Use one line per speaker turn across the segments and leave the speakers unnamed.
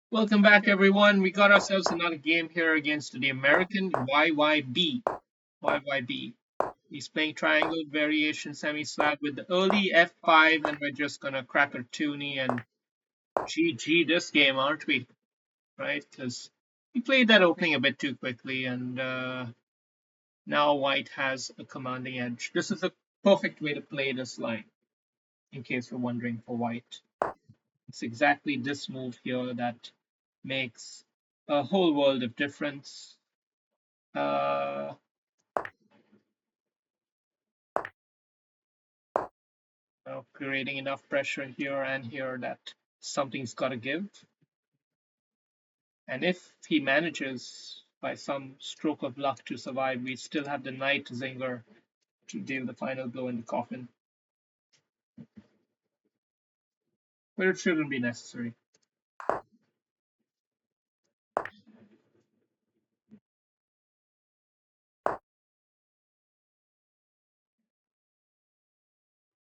Welcome back, everyone. We got ourselves another game here against the American YYB. YYB. He's playing triangle variation semi-slab with the early F5, and we're just gonna crack a toonie and GG this game, aren't we? Right? Because we played that opening a bit too quickly, and now White has a commanding edge. This is a perfect way to play this line, in case you're wondering for White. It's exactly this move here that makes a whole world of difference. Uh, Creating enough pressure here and here that something's got to give. And if he manages by some stroke of luck to survive, we still have the knight zinger to deal the final blow in the coffin. But it shouldn't be necessary.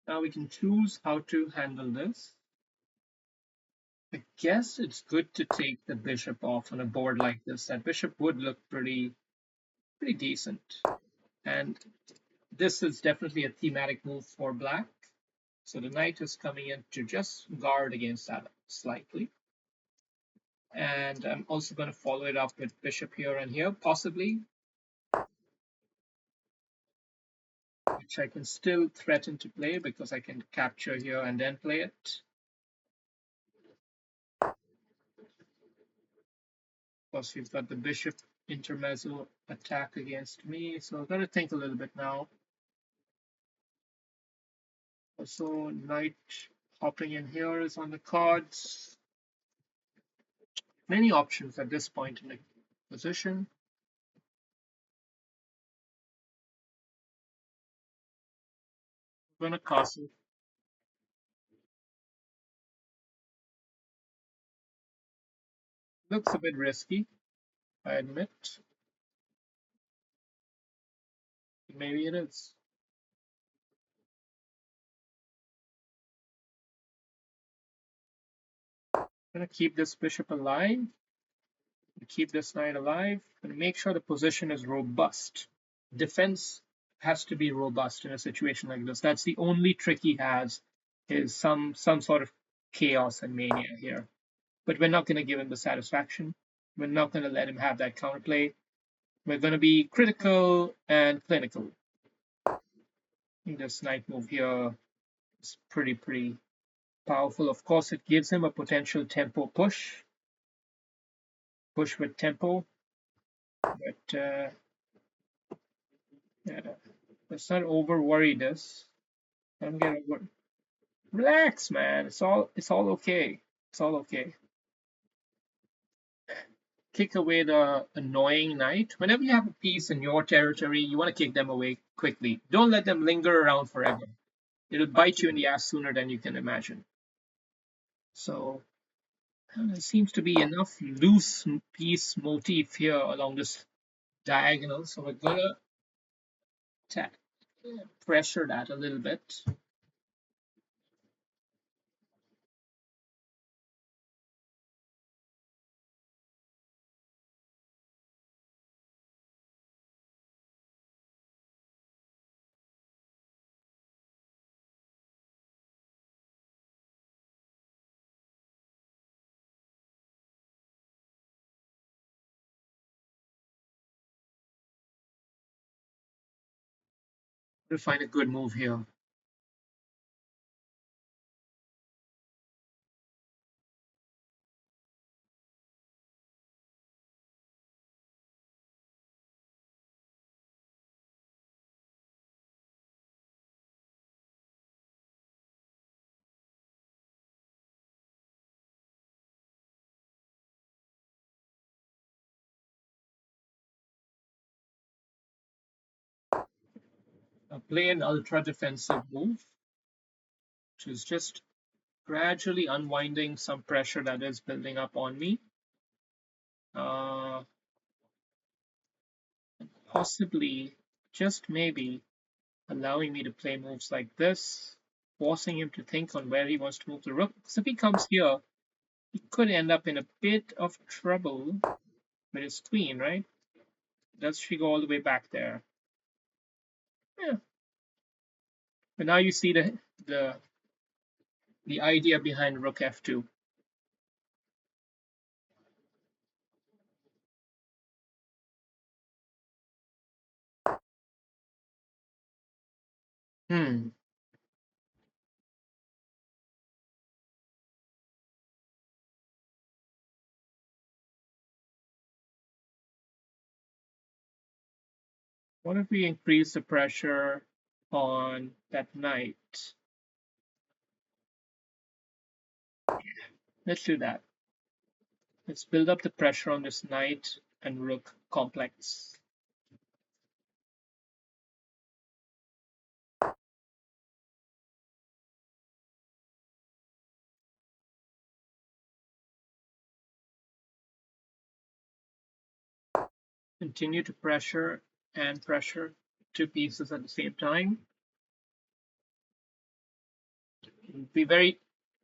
Now we can choose how to handle this. I guess it's good to take the bishop off on a board like this. That bishop would look pretty decent. And this is definitely a thematic move for black. So the knight is coming in to just guard against that slightly. And I'm also going to follow it up with bishop here and here, possibly, which I can still threaten to play because I can capture here and then play it. Plus, we've got the bishop intermezzo attack against me, so I've got to think a little bit now. Also, knight hopping in here is on the cards. Many options at this point in the position. I'm going to castle. Looks a bit risky, I admit. Maybe it is. I'm going to keep this bishop alive. Keep this knight alive and make sure the position is robust. Defense has to be robust in a situation like this. That's the only trick he has, is some sort of chaos and mania here. But we're not going to give him the satisfaction. We're not going to let him have that counterplay. We're going to be critical and clinical. I think this knight move here is pretty powerful. Of course, it gives him a potential tempo push with tempo, but yeah, let's not over worry this. Don't get over. Relax, man. It's all okay. It's all okay. Kick away the annoying knight. Whenever you have a piece in your territory, you want to kick them away quickly. Don't let them linger around forever. It'll bite you in the ass sooner than you can imagine. So there seems to be enough loose piece motif here along this diagonal. So we're gonna pressure that a little bit. We'll find a good move here. Play an ultra defensive move, which is just gradually unwinding some pressure that is building up on me. Uh, Possibly, just maybe, allowing me to play moves like this, forcing him to think on where he wants to move the rook. Because if he comes here, he could end up in a bit of trouble with his queen, right? Does she go all the way back there? Yeah. But now you see the the idea behind rook f2. Hmm. What if we increase the pressure on that knight? Let's do that. Let's build up the pressure on this knight and rook complex. Continue to pressure and pressure two pieces at the same time. It would be very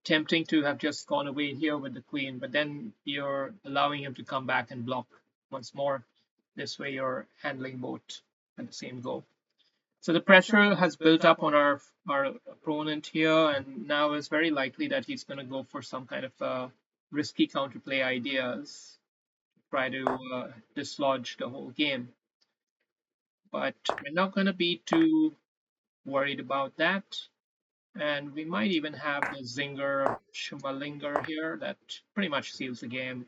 tempting to have just gone away here with the queen, but then you're allowing him to come back and block once more. This way you're handling both at the same go. So the pressure has built up on our opponent here, and now it's very likely that he's going to go for some kind of risky counterplay ideas, try to dislodge the whole game. But we're not going to be too worried about that. And we might even have the Zinger Schmalinger here that pretty much seals the game,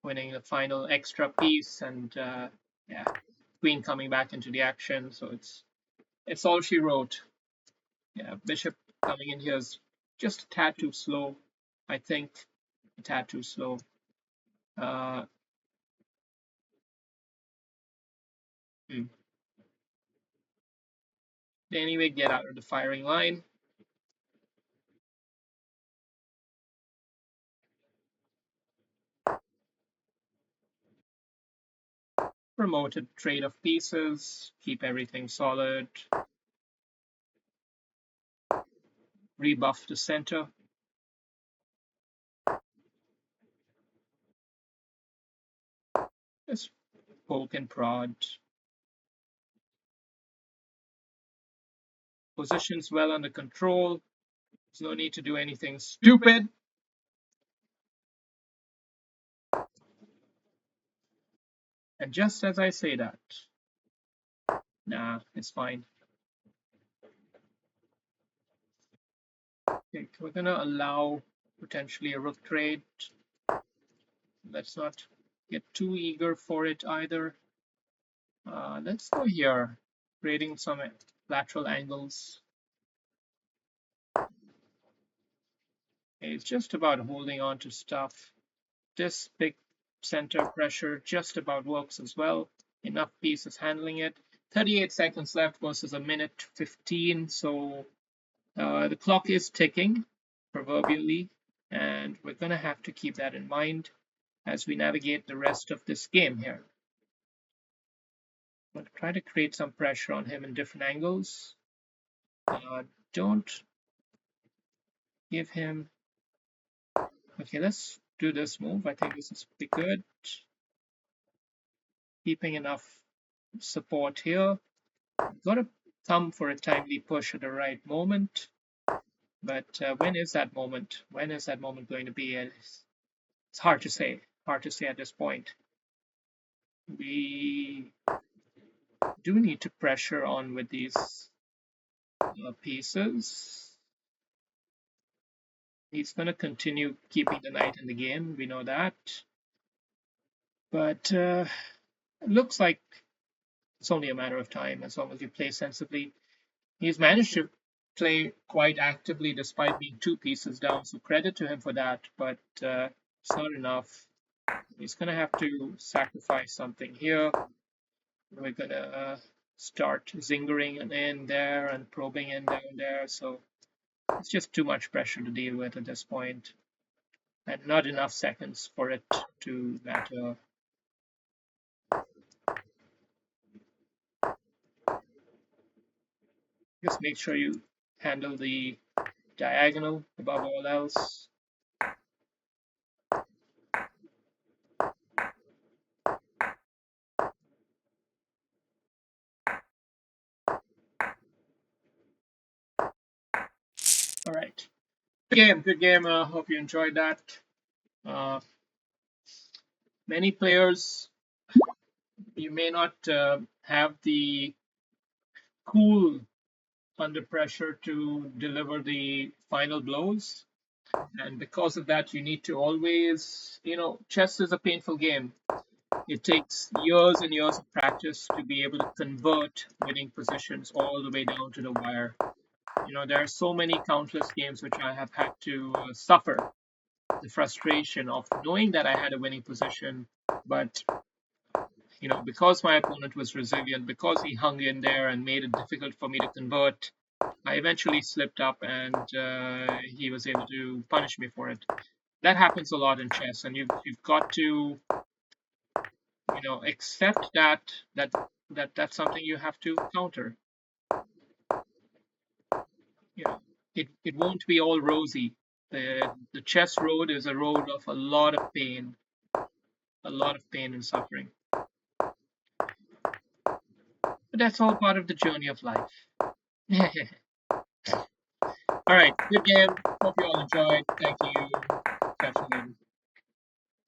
winning the final extra piece, and yeah, queen coming back into the action. So it's all she wrote. Yeah, bishop coming in here is just a tad too slow, I think. A tad too slow. Uh, hmm. Anyway, get out of the firing line. Promoted trade of pieces, keep everything solid. Rebuff the center. Just poke and prod. Positions well under control. There's no need to do anything stupid. And just as I say that, nah, it's fine. Okay, we're gonna allow potentially a rook trade. Let's not get too eager for it either. Let's go here, creating some lateral angles. Okay, it's just about holding on to stuff. This big center pressure just about works as well. Enough pieces handling it. 38 seconds left versus a minute 15, so the clock is ticking, proverbially, and we're going to have to keep that in mind as we navigate the rest of this game here. I'm going to try to create some pressure on him in different angles. Don't give him... Okay, let's do this move. I think this is pretty good. Keeping enough support here. Got to thumb for a timely push at the right moment. But when is that moment? When is that moment going to be? It's hard to say. Hard to say at this point. We do need to pressure on with these pieces. He's going to continue keeping the knight in the game. We know that. But it looks like it's only a matter of time as long as you play sensibly. He's managed to play quite actively despite being two pieces down, so credit to him for that, but it's not enough. He's going to have to sacrifice something here. We're going to start zingering in there and probing in down there, so it's just too much pressure to deal with at this point, and not enough seconds for it to matter. Just make sure you handle the diagonal above all else. All right. Good game. Good game. Hope you enjoyed that. Uh, Many players, you may not have the cool under pressure to deliver the final blows. And because of that, you need to always, chess is a painful game. It takes years and years of practice to be able to convert winning positions all the way down to the wire. There are so many countless games which I have had to suffer the frustration of knowing that I had a winning position, but because my opponent was resilient, because he hung in there and made it difficult for me to convert, I eventually slipped up and he was able to punish me for it. That happens a lot in chess, and you've got to accept that's something you have to counter. You know, it won't be all rosy. The chess road is a road of a lot of pain and suffering. But that's all part of the journey of life. All right, good game. Hope you all enjoyed. Thank you. Catch you